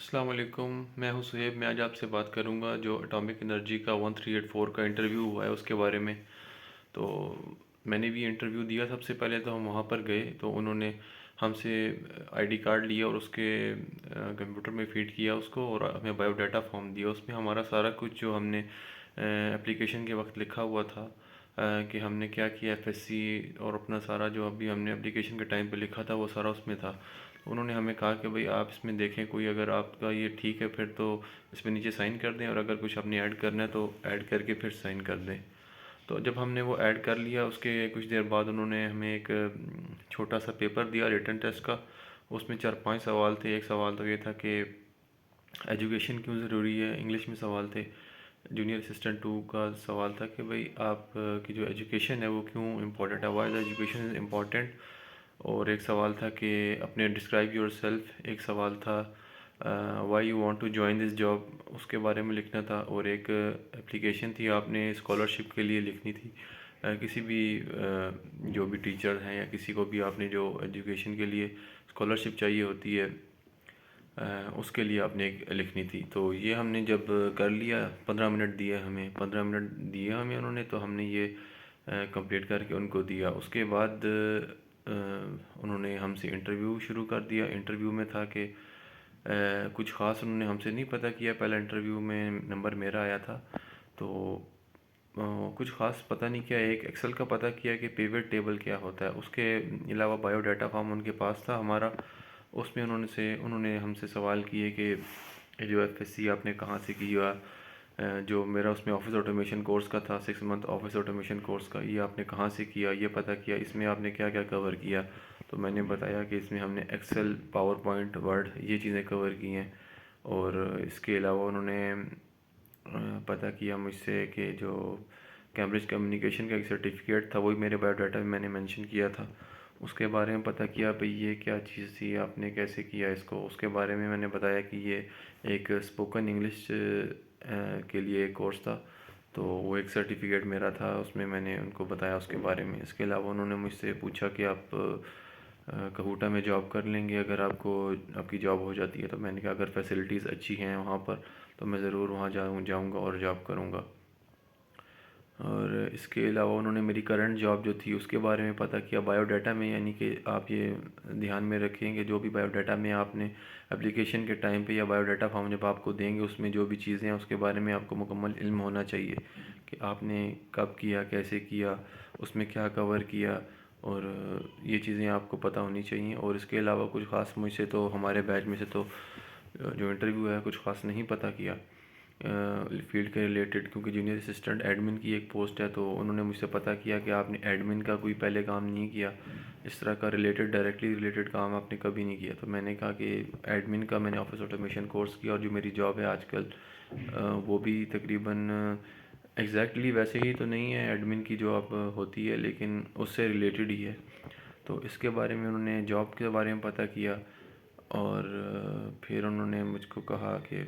السلام علیکم، میں ہوں صہیب۔ میں آج آپ سے بات کروں گا جو اٹامک انرجی کا 1384 کا انٹرویو ہوا ہے اس کے بارے میں۔ تو میں نے بھی انٹرویو دیا۔ سب سے پہلے تو ہم وہاں پر گئے تو انہوں نے ہم سے آئی ڈی کارڈ لیا اور اس کے کمپیوٹر میں فیڈ کیا اس کو، اور ہمیں بایو ڈاٹا فارم دیا۔ اس میں ہمارا سارا کچھ جو ہم نے اپلیکیشن کے وقت لکھا ہوا تھا کہ ہم نے کیا کیا ایف ایس سی، اور اپنا سارا جو ابھی ہم نے اپلیکیشن کے ٹائم پہ لکھا تھا وہ سارا اس میں تھا۔ انہوں نے ہمیں کہا کہ بھئی آپ اس میں دیکھیں، کوئی اگر آپ کا یہ ٹھیک ہے پھر تو اس میں نیچے سائن کر دیں، اور اگر کچھ آپ نے ایڈ کرنا ہے تو ایڈ کر کے پھر سائن کر دیں۔ تو جب ہم نے وہ ایڈ کر لیا، اس کے کچھ دیر بعد انہوں نے ہمیں ایک چھوٹا سا پیپر دیا ریٹن ٹیسٹ کا۔ اس میں 4-5 سوال تھے۔ ایک سوال تو یہ تھا کہ ایجوکیشن کیوں ضروری ہے، انگلش میں سوال تھے۔ جونیئر اسسٹنٹ 2 کا سوال تھا کہ بھئی آپ کی جو ایجوکیشن ہے وہ کیوں امپورٹنٹ ہے، why is education is important. اور ایک سوال تھا کہ اپنے ڈسکرائب یور سیلف۔ ایک سوال تھا why you want to join this job, اس کے بارے میں لکھنا تھا۔ اور ایک اپلیکیشن تھی، آپ نے اسکالرشپ کے لیے لکھنی تھی۔ کسی بھی جو بھی ٹیچر ہیں یا کسی کو بھی آپ نے جو ایجوکیشن کے لیے اسکالرشپ چاہیے ہوتی ہے اس کے لیے آپ نے ایک لکھنی تھی۔ تو یہ ہم نے جب کر لیا، 15 منٹ دیے ہمیں، 15 منٹ دیے ہمیں انہوں نے، تو ہم نے یہ کمپلیٹ کر کے ان کو دیا۔ اس کے بعد انہوں نے ہم سے انٹرویو شروع کر دیا۔ انٹرویو میں تھا کہ کچھ خاص انہوں نے ہم سے نہیں پتہ کیا۔ پہلا انٹرویو میں نمبر میرا آیا تھا، تو کچھ خاص پتہ نہیں کیا۔ ایک ایکسل کا پتہ کیا کہ پیوٹ ٹیبل کیا ہوتا ہے۔ اس کے علاوہ بایو ڈاٹا فارم ان کے پاس تھا ہمارا۔ اس میں انہوں نے ہم سے سوال کیے کہ جو ایف ایس سی آپ نے کہاں سے کیا، جو میرا اس میں آفس آٹومیشن کورس کا تھا، 6 منتھ آفس آٹومیشن کورس کا، یہ آپ نے کہاں سے کیا، یہ پتہ کیا۔ اس میں آپ نے کیا کیا کور کیا، تو میں نے بتایا کہ اس میں ہم نے ایکسل، پاور پوائنٹ، ورڈ، یہ چیزیں کور کی ہیں۔ اور اس کے علاوہ انہوں نے پتہ کیا مجھ سے کہ جو کیمبرج کمیونیکیشن کا ایک سرٹیفکیٹ تھا، وہی میرے بایو ڈاٹا میں نے مینشن کیا تھا، اس کے بارے میں پتہ کیا بھئی یہ کیا چیز تھی، آپ نے کیسے کیا اس کو۔ اس کے بارے میں نے بتایا کہ یہ ایک اسپوکن انگلش کے لیے ایک کورس تھا، تو وہ ایک سرٹیفکیٹ میرا تھا، اس میں نے ان کو بتایا اس کے بارے میں۔ اس کے علاوہ انہوں نے مجھ سے پوچھا کہ آپ کہوٹا میں جاب کر لیں گے اگر آپ کی جاب ہو جاتی ہے، تو میں نے کہا اگر فیسلٹیز اچھی ہیں وہاں پر تو میں ضرور وہاں جاؤں گا اور جاب کروں گا۔ اور اس کے علاوہ انہوں نے میری کرنٹ جاب جو تھی اس کے بارے میں پتہ کیا بایو ڈاٹا میں، یعنی کہ آپ یہ دھیان میں رکھیں کہ جو بھی بایو ڈاٹا میں آپ نے اپلیکیشن کے ٹائم پہ یا بایو ڈاٹا فارم جب آپ کو دیں گے، اس میں جو بھی چیزیں ہیں اس کے بارے میں آپ کو مکمل علم ہونا چاہیے کہ آپ نے کب کیا، کیسے کیا، اس میں کیا کور کیا، اور یہ چیزیں آپ کو پتہ ہونی چاہیے۔ اور اس کے علاوہ کچھ خاص مجھ سے تو ہمارے بیچ میں سے تو جو انٹرویو ہے کچھ خاص نہیں پتہ کیا فیلڈ کے ریلیٹڈ، کیونکہ جونیئر اسسٹنٹ ایڈمن کی ایک پوسٹ ہے، تو انہوں نے مجھ سے پتہ کیا کہ آپ نے ایڈمن کا کوئی پہلے کام نہیں کیا، اس طرح کا ڈائریکٹلی ریلیٹڈ کام آپ نے کبھی نہیں کیا۔ تو میں نے کہا کہ ایڈمن کا میں نے آفس آٹومیشن کورس کیا، اور جو میری جاب ہے آج کل وہ بھی تقریباً ایگزیکٹلی ویسے ہی تو نہیں ہے ایڈمن کی جو اب ہوتی ہے، لیکن اس سے ریلیٹڈ ہی ہے۔ تو اس کے بارے میں انہوں نے جاب کے بارے میں پتہ کیا، اور پھر انہوں نے مجھ کو کہا کہ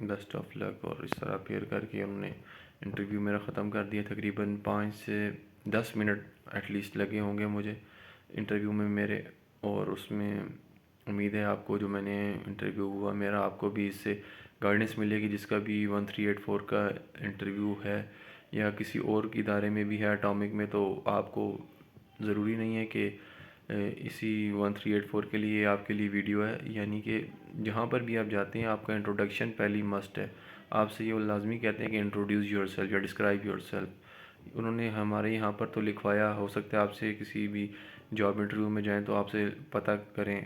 بیسٹ آف لک، اور اس طرح پھر کر کے انہوں نے انٹرویو میرا ختم کر دیا۔ تقریباً 5 سے 10 منٹ ایٹ لیسٹ لگے ہوں گے مجھے انٹرویو میں میرے۔ اور اس میں امید ہے آپ کو جو میں نے انٹرویو ہوا میرا، آپ کو بھی اس سے گائیڈنس ملے گی، جس کا بھی 1384 کا انٹرویو ہے یا کسی اور ادارے میں بھی ہے اٹامک میں، تو آپ کو ضروری نہیں ہے کہ اسی 1384 کے لیے آپ کے لیے ویڈیو ہے، یعنی کہ جہاں پر بھی آپ جاتے ہیں آپ کا انٹروڈکشن پہلی مسٹ ہے۔ آپ سے یہ لازمی کہتے ہیں کہ انٹروڈیوس یور سیلف یا ڈسکرائب یور سیلف۔ انہوں نے ہمارے یہاں پر تو لکھوایا، ہو سکتا ہے آپ سے کسی بھی جاب انٹرویو میں جائیں تو آپ سے پتہ کریں،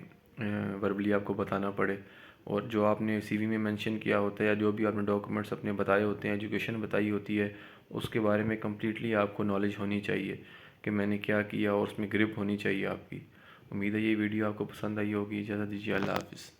وربلی آپ کو بتانا پڑے، اور جو آپ نے سی وی میں مینشن کیا ہوتا ہے یا جو بھی آپ نے ڈاکومنٹس اپنے بتائے ہوتے ہیں، ایجوکیشن بتائی ہوتی ہے، اس کے بارے میں کمپلیٹلی آپ کو نالج ہونی چاہیے کہ میں نے کیا کیا، اور اس میں گرپ ہونی چاہیے آپ کی۔ امید ہے یہ ویڈیو آپ کو پسند آئی ہوگی۔ اجازت دیجیے، اللہ حافظ۔